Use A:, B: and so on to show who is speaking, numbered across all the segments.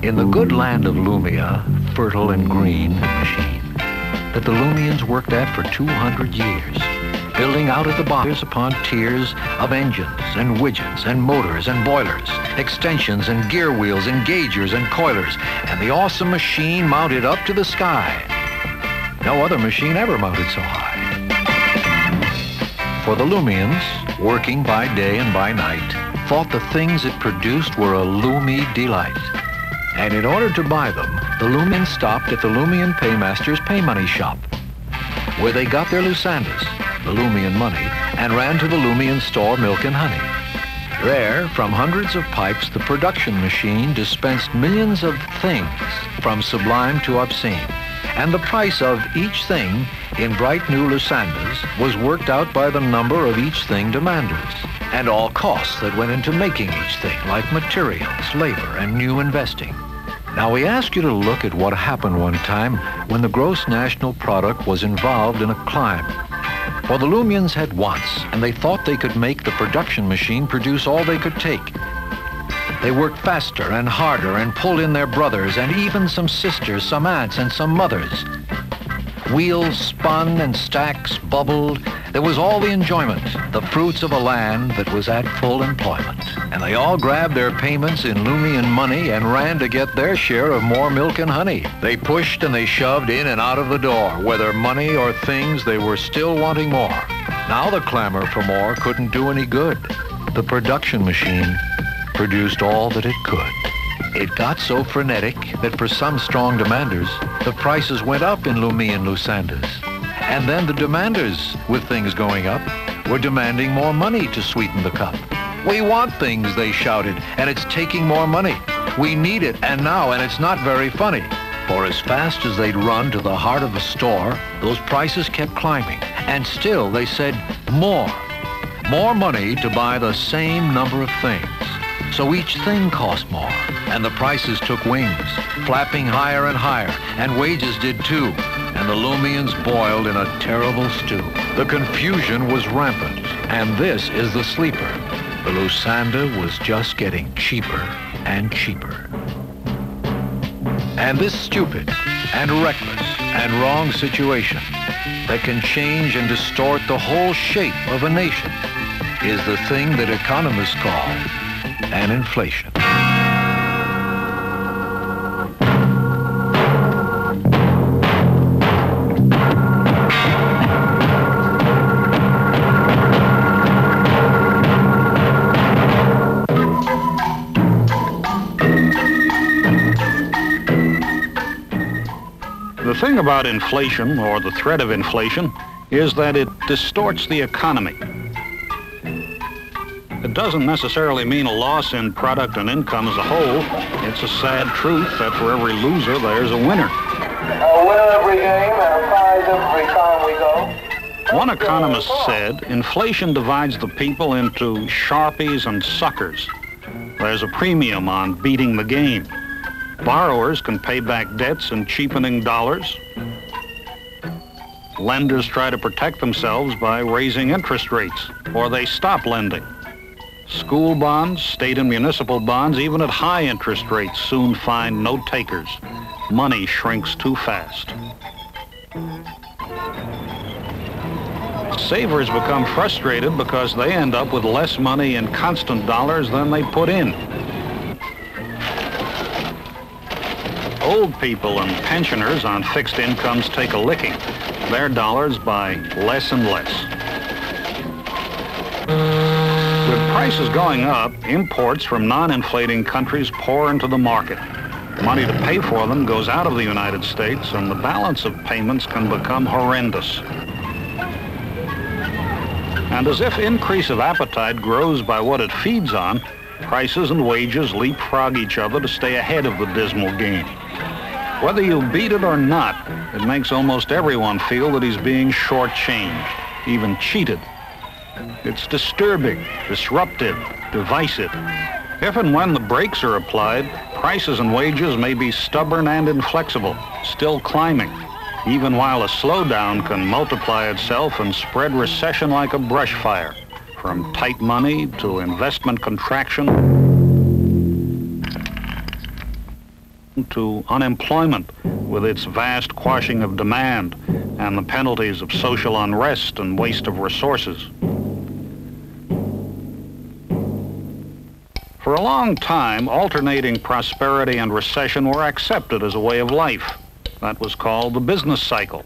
A: In the good land of Lumia, fertile and green machine, that the Lumians worked at for 200 years, building out of the boxes upon tiers of engines and widgets and motors and boilers, extensions and gear wheels, engagers and coilers, and the awesome machine mounted up to the sky. No other machine ever mounted so high. For the Lumians, working by day and by night, thought the things it produced were a Lumi delight. And in order to buy them, the Lumians stopped at the Lumian Paymaster's Pay Money shop, where they got their Lusandas, the Lumian money, and ran to the Lumian store Milk and Honey. There, from hundreds of pipes, the production machine dispensed millions of things, from sublime to obscene. And the price of each thing in bright new Lusandas was worked out by the number of each thing demanders, and all costs that went into making each thing, like materials, labor, and new investing. Now we ask you to look at what happened one time when the gross national product was involved in a climb. For the Lumians had wants, and they thought they could make the production machine produce all they could take. They worked faster and harder and pulled in their brothers and even some sisters, some aunts, and some mothers. Wheels spun and stacks bubbled. There was all the enjoyment, the fruits of a land that was at full employment. And they all grabbed their payments in Lumian money and ran to get their share of more milk and honey. They pushed and they shoved in and out of the door, whether money or things, they were still wanting more. Now the clamor for more couldn't do any good. The production machine produced all that it could. It got so frenetic that for some strong demanders, the prices went up in Lumian Lusandas. And then the demanders, with things going up, were demanding more money to sweeten the cup. We want things, they shouted, and it's taking more money. We need it, and now, and it's not very funny. For as fast as they'd run to the heart of a store, those prices kept climbing. And still they said, more. More money to buy the same number of things. So each thing cost more, and the prices took wings, flapping higher and higher, and wages did too, and the Lumians boiled in a terrible stew. The confusion was rampant, and this is the sleeper. The Lusanda was just getting cheaper and cheaper. And this stupid and reckless and wrong situation that can change and distort the whole shape of a nation is the thing that economists call an inflation.
B: The thing about inflation, or the threat of inflation, is that it distorts the economy. It doesn't necessarily mean a loss in product and income as a whole. It's a sad truth that for every loser, there's a winner.
C: A winner every game and a prize every time we go.
B: One economist said, inflation divides the people into sharpies and suckers. There's a premium on beating the game. Borrowers can pay back debts in cheapening dollars. Lenders try to protect themselves by raising interest rates, or they stop lending. School bonds, state and municipal bonds, even at high interest rates, soon find no takers. Money shrinks too fast. Savers become frustrated because they end up with less money in constant dollars than they put in. Old people and pensioners on fixed incomes take a licking. Their dollars buy less and less. With prices going up, imports from non-inflating countries pour into the market. Money to pay for them goes out of the United States, and the balance of payments can become horrendous. And as if increase of appetite grows by what it feeds on, prices and wages leapfrog each other to stay ahead of the dismal game. Whether you beat it or not, it makes almost everyone feel that he's being shortchanged, even cheated. It's disturbing, disruptive, divisive. If and when the brakes are applied, prices and wages may be stubborn and inflexible, still climbing, even while a slowdown can multiply itself and spread recession like a brush fire, from tight money to investment contraction. to unemployment with its vast quashing of demand and the penalties of social unrest and waste of resources. For a long time, alternating prosperity and recession were accepted as a way of life. That was called the business cycle.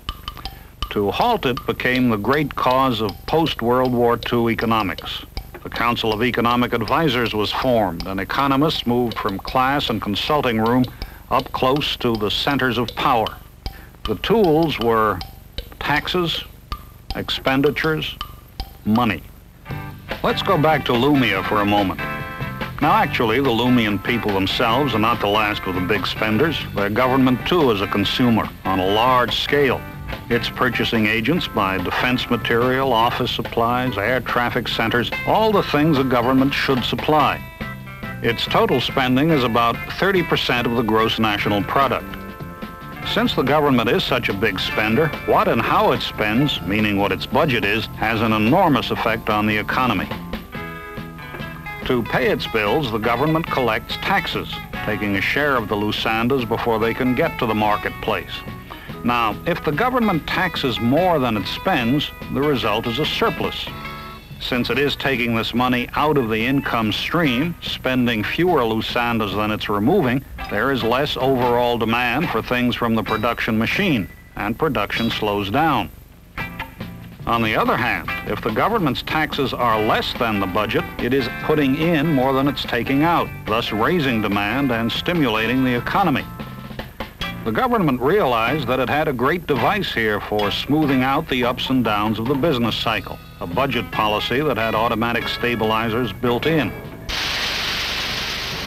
B: To halt it became the great cause of post-World War II economics. The Council of Economic Advisors was formed, and economists moved from class and consulting room up close to the centers of power. The tools were taxes, expenditures, money. Let's go back to Lumia for a moment. Now, actually, the Lumian people themselves are not the last of the big spenders. Their government, too, is a consumer on a large scale. Its purchasing agents buy defense material, office supplies, air traffic centers, all the things a government should supply. Its total spending is about 30% of the gross national product. Since the government is such a big spender, what and how it spends, meaning what its budget is, has an enormous effect on the economy. To pay its bills, the government collects taxes, taking a share of the Lusandas before they can get to the marketplace. Now, if the government taxes more than it spends, the result is a surplus. Since it is taking this money out of the income stream, spending fewer Lusandas than it's removing, there is less overall demand for things from the production machine, and production slows down. On the other hand, if the government's taxes are less than the budget, it is putting in more than it's taking out, thus raising demand and stimulating the economy. The government realized that it had a great device here for smoothing out the ups and downs of the business cycle, a budget policy that had automatic stabilizers built in.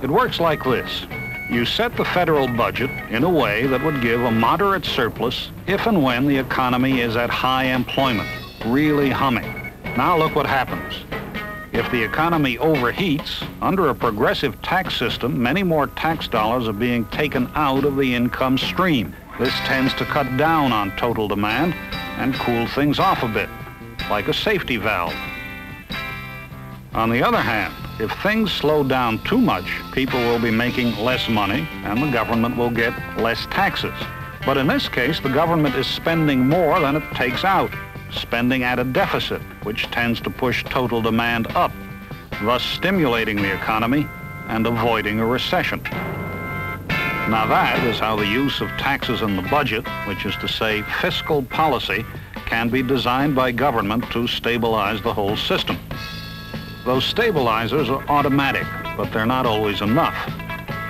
B: It works like this. You set the federal budget in a way that would give a moderate surplus if and when the economy is at high employment, really humming. Now look what happens. If the economy overheats, under a progressive tax system, many more tax dollars are being taken out of the income stream. This tends to cut down on total demand and cool things off a bit, like a safety valve. On the other hand, if things slow down too much, people will be making less money and the government will get less taxes. But in this case, the government is spending more than it takes out, spending at a deficit, which tends to push total demand up, thus stimulating the economy and avoiding a recession. Now that is how the use of taxes in the budget, which is to say fiscal policy, can be designed by government to stabilize the whole system. Those stabilizers are automatic, but they're not always enough.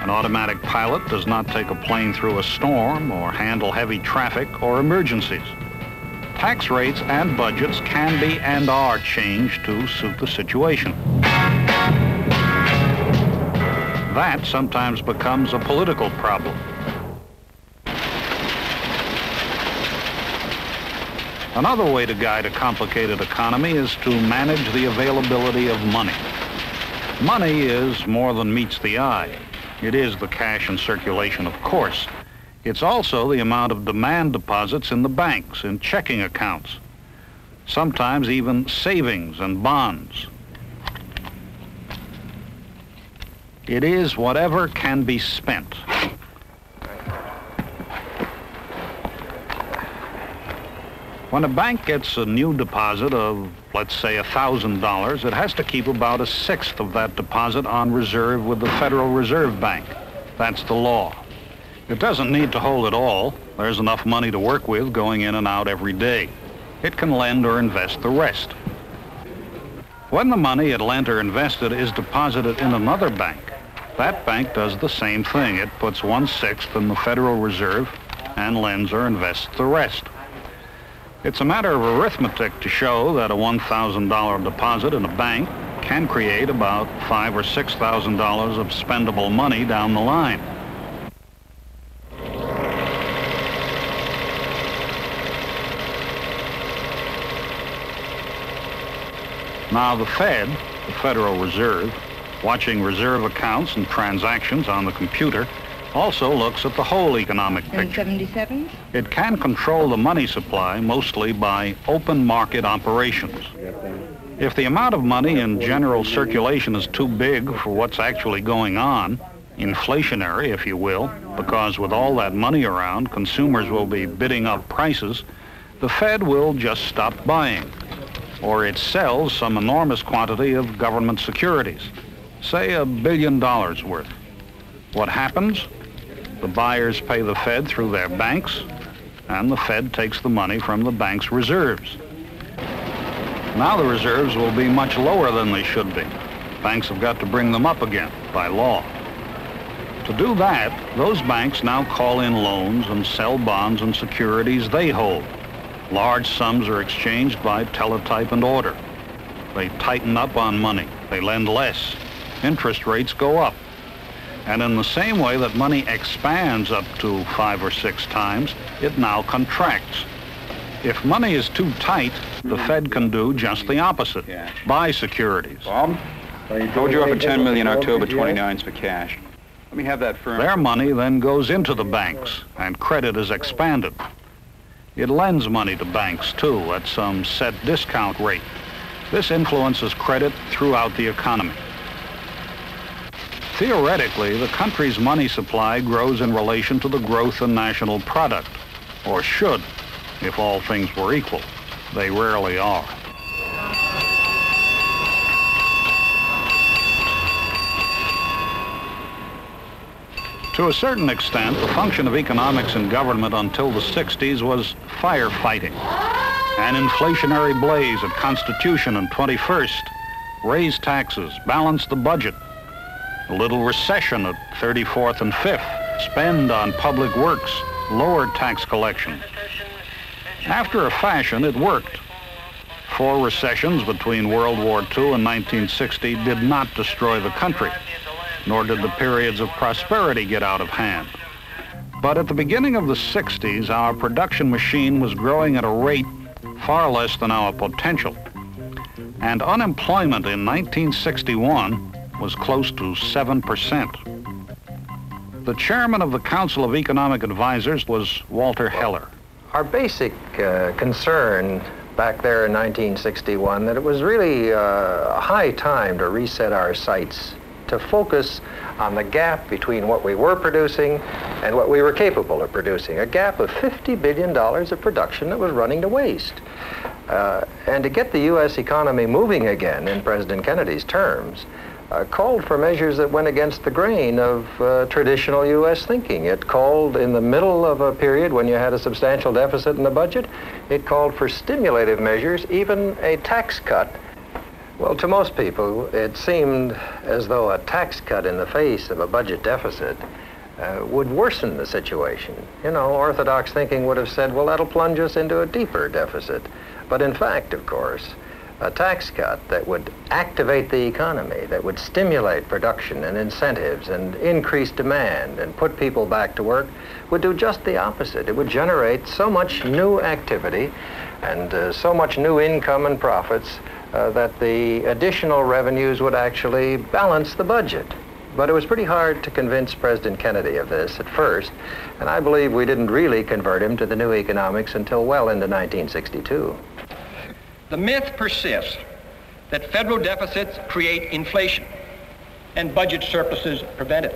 B: An automatic pilot does not take a plane through a storm or handle heavy traffic or emergencies. Tax rates and budgets can be and are changed to suit the situation. That sometimes becomes a political problem. Another way to guide a complicated economy is to manage the availability of money. Money is more than meets the eye. It is the cash in circulation, of course. It's also the amount of demand deposits in the banks, in checking accounts, sometimes even savings and bonds. It is whatever can be spent. When a bank gets a new deposit of, let's say, $1,000, it has to keep about 1/6 of that deposit on reserve with the Federal Reserve Bank. That's the law. It doesn't need to hold it all. There's enough money to work with going in and out every day. It can lend or invest the rest. When the money it lent or invested is deposited in another bank, that bank does the same thing. It puts 1/6 in the Federal Reserve and lends or invests the rest. It's a matter of arithmetic to show that a $1,000 deposit in a bank can create about $5,000 or $6,000 of spendable money down the line. Now the Fed, the Federal Reserve, watching reserve accounts and transactions on the computer, also looks at the whole economic picture.
D: 77?
B: It can control the money supply mostly by open market operations. If the amount of money in general circulation is too big for what's actually going on, inflationary, if you will, because with all that money around, consumers will be bidding up prices, the Fed will just stop buying, or it sells some enormous quantity of government securities, say $1 billion worth. What happens? The buyers pay the Fed through their banks, and the Fed takes the money from the bank's reserves. Now the reserves will be much lower than they should be. Banks have got to bring them up again by law. To do that, those banks now call in loans and sell bonds and securities they hold. Large sums are exchanged by teletype and order. They tighten up on money. They lend less. Interest rates go up. And in the same way that money expands up to 5 or 6 times, it now contracts. If money is too tight, the Fed can do just the opposite, buy securities.
D: Bob, I told you up at 10 million October 29s for cash. Let me have that firm.
B: Their money then goes into the banks, and credit is expanded. It lends money to banks, too, at some set discount rate. This influences credit throughout the economy. Theoretically, the country's money supply grows in relation to the growth in national product, or should, if all things were equal. They rarely are. To a certain extent, the function of economics and government until the 60s was firefighting. An inflationary blaze at Constitution and 21st, raise taxes, balance the budget. A little recession at 34th and 5th, spend on public works, lower tax collection. After a fashion, it worked. 4 recessions between World War II and 1960 did not destroy the country, nor did the periods of prosperity get out of hand. But at the beginning of the 60s, our production machine was growing at a rate far less than our potential. And unemployment in 1961 was close to 7%. The chairman of the Council of Economic Advisors was Walter Heller.
E: Our basic concern back there in 1961 that it was really a high time to reset our sights, to focus on the gap between what we were producing and what we were capable of producing, a gap of $50 billion of production that was running to waste. And to get the U.S. economy moving again in President Kennedy's terms, called for measures that went against the grain of traditional U.S. thinking. It called, in the middle of a period when you had a substantial deficit in the budget, it called for stimulative measures, even a tax cut. Well, to most people, it seemed as though a tax cut in the face of a budget deficit would worsen the situation. You know, orthodox thinking would have said, well, that'll plunge us into a deeper deficit. But in fact, of course, a tax cut that would activate the economy, that would stimulate production and incentives and increase demand and put people back to work, would do just the opposite. It would generate so much new activity and so much new income and profits that the additional revenues would actually balance the budget. But it was pretty hard to convince President Kennedy of this at first, and I believe we didn't really convert him to the new economics until well into 1962.
F: The myth persists that federal deficits create inflation and budget surpluses prevent it.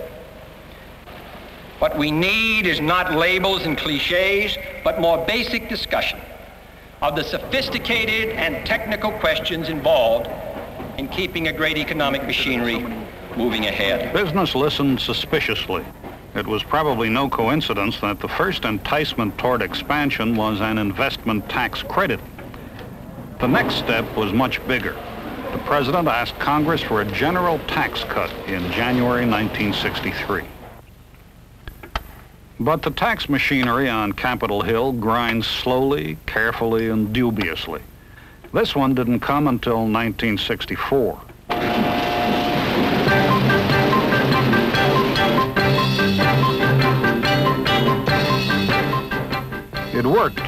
F: What we need is not labels and cliches, but more basic discussion of the sophisticated and technical questions involved in keeping a great economic machinery moving ahead.
B: Business listened suspiciously. It was probably no coincidence that the first enticement toward expansion was an investment tax credit. The next step was much bigger. The president asked Congress for a general tax cut in January 1963. But the tax machinery on Capitol Hill grinds slowly, carefully, and dubiously. This one didn't come until 1964. It worked.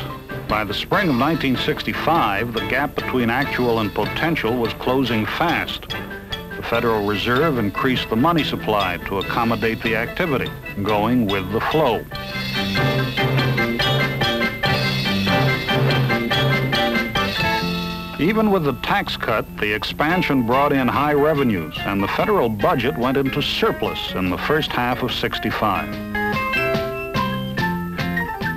B: By the spring of 1965, the gap between actual and potential was closing fast. The Federal Reserve increased the money supply to accommodate the activity, going with the flow. Even with the tax cut, the expansion brought in high revenues, and the federal budget went into surplus in the first half of '65.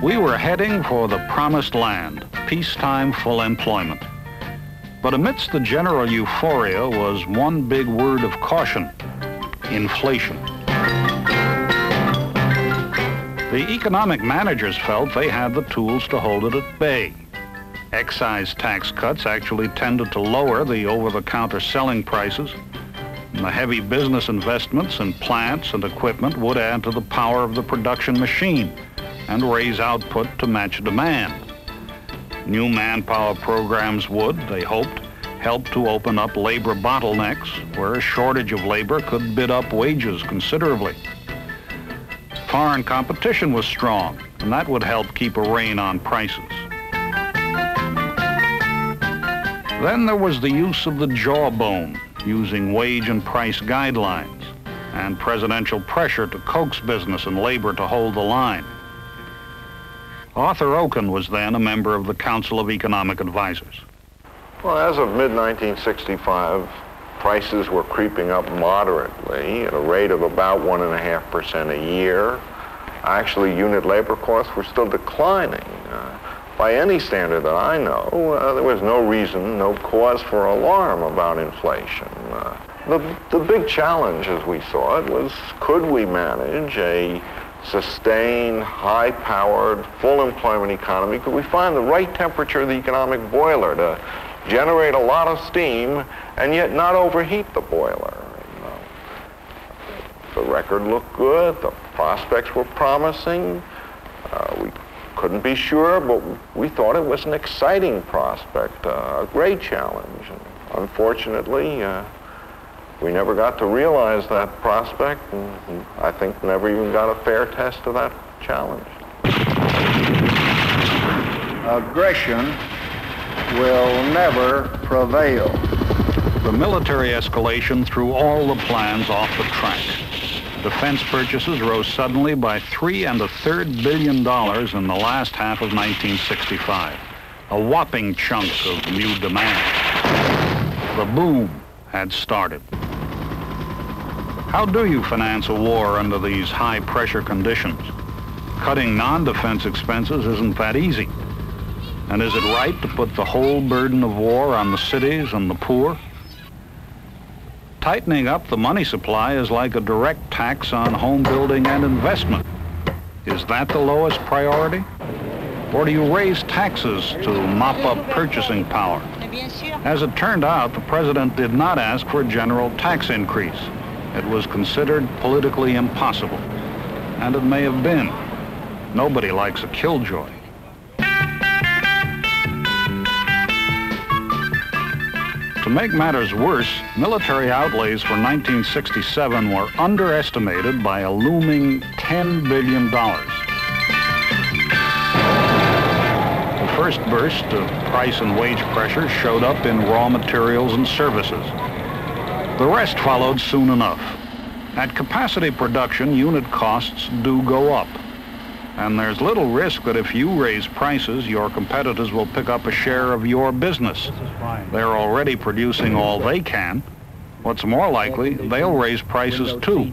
B: We were heading for the promised land, peacetime full employment. But amidst the general euphoria was one big word of caution: inflation. The economic managers felt they had the tools to hold it at bay. Excise tax cuts actually tended to lower the over-the-counter selling prices. And the heavy business investments in plants and equipment would add to the power of the production machine and raise output to match demand. New manpower programs would, they hoped, help to open up labor bottlenecks where a shortage of labor could bid up wages considerably. Foreign competition was strong, and that would help keep a rein on prices. Then there was the use of the jawbone, using wage and price guidelines, and presidential pressure to coax business and labor to hold the line. Arthur Okun was then a member of the Council of Economic Advisors.
G: Well, as of mid-1965, prices were creeping up moderately at a rate of about 1.5% a year. Actually, unit labor costs were still declining. By any standard that I know, there was no reason, no cause for alarm about inflation. The big challenge, as we saw it, was could we manage a sustained, high-powered, full employment economy? Could we find the right temperature of the economic boiler to generate a lot of steam and yet not overheat the boiler? The record looked good, the prospects were promising. We couldn't be sure, but we thought it was an exciting prospect, a great challenge. And unfortunately, we never got to realize that prospect, and I think never even got a fair test of that challenge.
H: Aggression will never prevail.
B: The military escalation threw all the plans off the track. Defense purchases rose suddenly by $3.33 billion in the last half of 1965, a whopping chunk of new demand. The boom had started. How do you finance a war under these high-pressure conditions? Cutting non-defense expenses isn't that easy. And is it right to put the whole burden of war on the cities and the poor? Tightening up the money supply is like a direct tax on home building and investment. Is that the lowest priority? Or do you raise taxes to mop up purchasing power? As it turned out, the president did not ask for a general tax increase. It was considered politically impossible. And it may have been. Nobody likes a killjoy. To make matters worse, military outlays for 1967 were underestimated by a looming $10 billion. The first burst of price and wage pressure showed up in raw materials and services. The rest followed soon enough. At capacity production, unit costs do go up. And there's little risk that if you raise prices, your competitors will pick up a share of your business. They're already producing all they can. What's more likely, they'll raise prices too.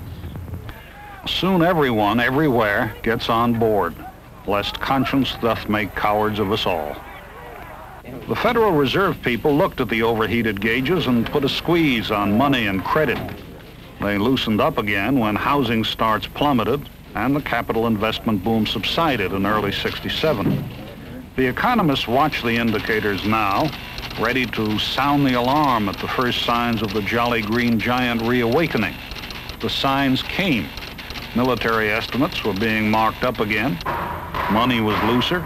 B: Soon everyone, everywhere, gets on board, lest conscience doth make cowards of us all. The Federal Reserve people looked at the overheated gauges and put a squeeze on money and credit. They loosened up again when housing starts plummeted and the capital investment boom subsided in early '67. The economists watch the indicators now, ready to sound the alarm at the first signs of the Jolly Green Giant reawakening. The signs came. Military estimates were being marked up again, money was looser,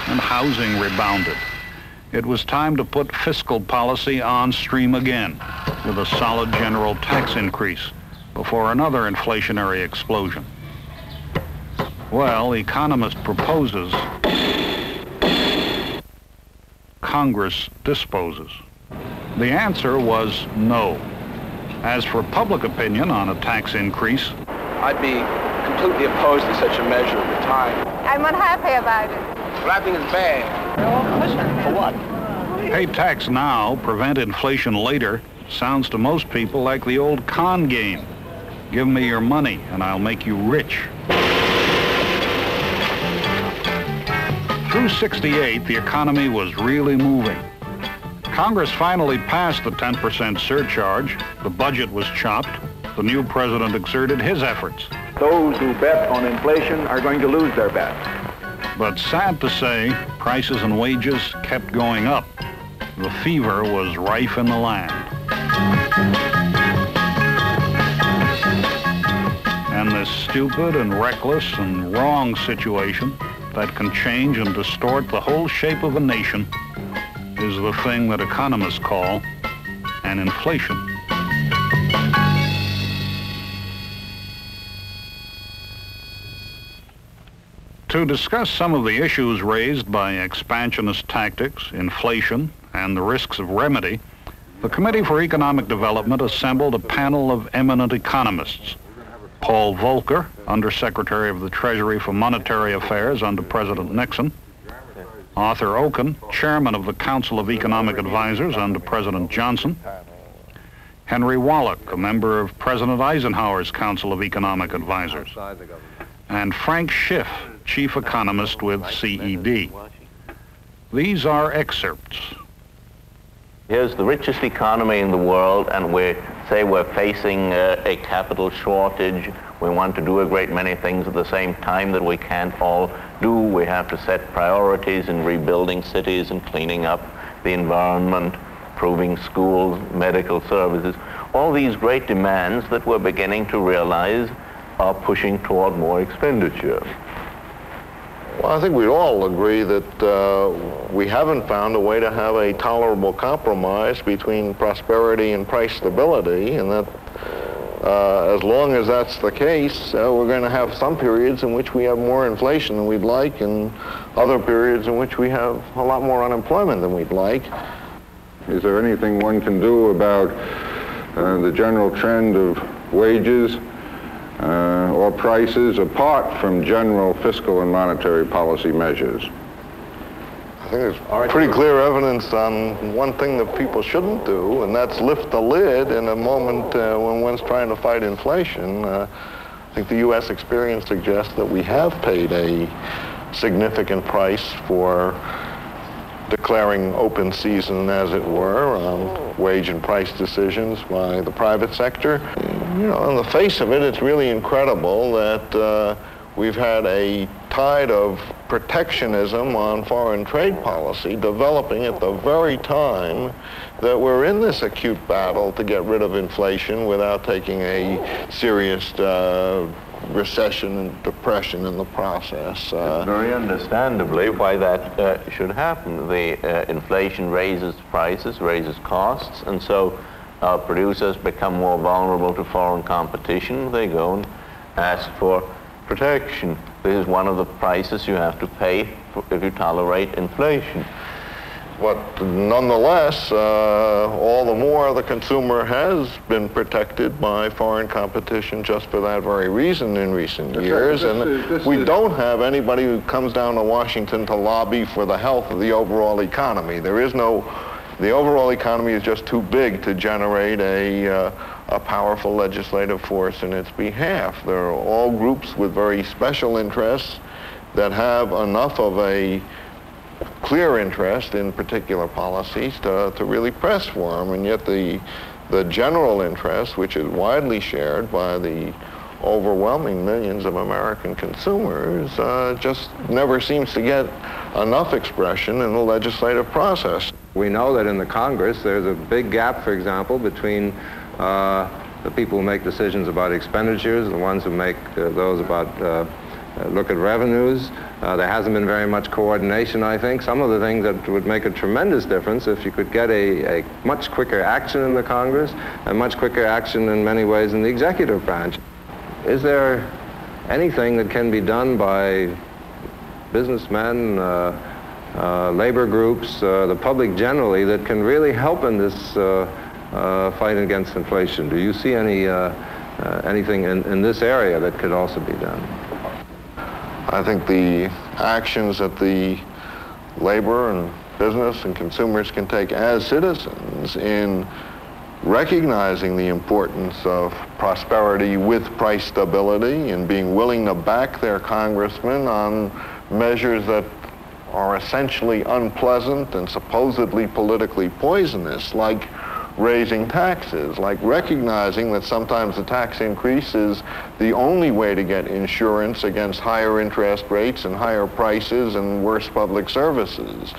B: and housing rebounded. It was time to put fiscal policy on stream again, with a solid general tax increase, before another inflationary explosion. Well, economist proposes, Congress disposes. The answer was no. As for public opinion on a tax increase,
I: I'd be completely opposed to such a measure at the time.
J: I'm unhappy about it.
I: But I think it's bad.
J: For what?
B: Pay tax now, prevent inflation later, sounds to most people like the old con game. Give me your money and I'll make you rich. Through '68, the economy was really moving. Congress finally passed the 10% surcharge. The budget was chopped. The new president exerted his efforts.
J: Those who bet on inflation are going to lose their bet.
B: But sad to say, prices and wages kept going up. The fever was rife in the land. And this stupid and reckless and wrong situation that can change and distort the whole shape of a nation is the thing that economists call an inflation. To discuss some of the issues raised by expansionist tactics, inflation, and the risks of remedy, the Committee for Economic Development assembled a panel of eminent economists. Paul Volcker, Undersecretary of the Treasury for Monetary Affairs under President Nixon; Arthur Okun, Chairman of the Council of Economic Advisors under President Johnson; Henry Wallach, a member of President Eisenhower's Council of Economic Advisors; and Frank Schiff, Chief Economist with CED. These are excerpts.
K: Here's the richest economy in the world, and we say we're facing a capital shortage. We want to do a great many things at the same time that we can't all do. We have to set priorities in rebuilding cities and cleaning up the environment, improving schools, medical services. All these great demands that we're beginning to realize are pushing toward more expenditure.
G: Well, I think we'd all agree that we haven't found a way to have a tolerable compromise between prosperity and price stability, and that as long as that's the case, we're going to have some periods in which we have more inflation than we'd like, and other periods in which we have a lot more unemployment than we'd like.
H: Is there anything one can do about the general trend of wages or prices apart from general fiscal and monetary policy measures?
G: I think there's pretty clear evidence on one thing that people shouldn't do, and that's lift the lid in a moment when one's trying to fight inflation. I think the U.S. experience suggests that we have paid a significant price for declaring open season, as it were, on wage and price decisions by the private sector. You know, on the face of it, it's really incredible that we've had a tide of protectionism on foreign trade policy developing at the very time that we're in this acute battle to get rid of inflation without taking a serious recession and depression in the process.
K: Very understandably why that should happen. The inflation raises prices, raises costs, and so producers become more vulnerable to foreign competition. They go and ask for protection. This is one of the prices you have to pay if you tolerate inflation.
G: But nonetheless, all the more the consumer has been protected by foreign competition just for that very reason in recent years. And we don't have anybody who comes down to Washington to lobby for the health of the overall economy. There is no, the overall economy is just too big to generate a powerful legislative force in its behalf. There are all groups with very special interests that have enough of a clear interest in particular policies to really press for them, and yet the general interest, which is widely shared by the overwhelming millions of American consumers, just never seems to get enough expression in the legislative process.
E: We know that in the Congress there's a big gap, for example, between the people who make decisions about expenditures, the ones who make those about look at revenues. There hasn't been very much coordination, I think. Some of the things that would make a tremendous difference if you could get a much quicker action in the Congress and much quicker action in many ways in the executive branch. Is there anything that can be done by businessmen, labor groups, the public generally, that can really help in this fight against inflation? Do you see anything in this area that could also be done?
G: I think the actions at the labor and business and consumers can take as citizens in recognizing the importance of prosperity with price stability and being willing to back their congressmen on measures that are essentially unpleasant and supposedly politically poisonous, like raising taxes, like recognizing that sometimes the tax increase is the only way to get insurance against higher interest rates and higher prices and worse public services,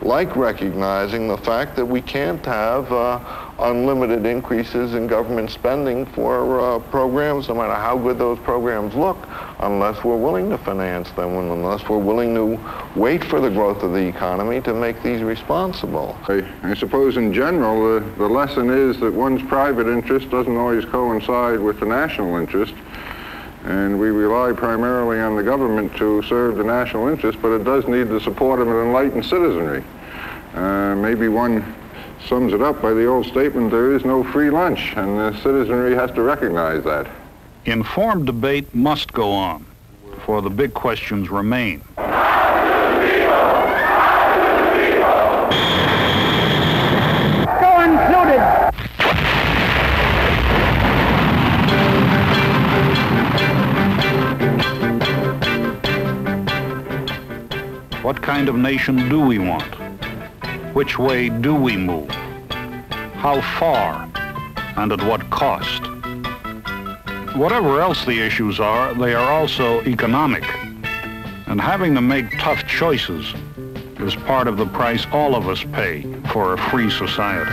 G: like recognizing the fact that we can't have unlimited increases in government spending for programs, no matter how good those programs look, unless we're willing to finance them and unless we're willing to wait for the growth of the economy to make these responsible.
H: I suppose in general, the lesson is that one's private interest doesn't always coincide with the national interest, and we rely primarily on the government to serve the national interest, but it does need the support of an enlightened citizenry. Maybe one sums it up by the old statement, there is no free lunch, and the citizenry has to recognize that.
B: Informed debate must go on, for the big questions remain.
C: So included.
B: What kind of nation do we want? Which way do we move? How far? And at what cost? Whatever else the issues are, they are also economic. And having to make tough choices is part of the price all of us pay for a free society.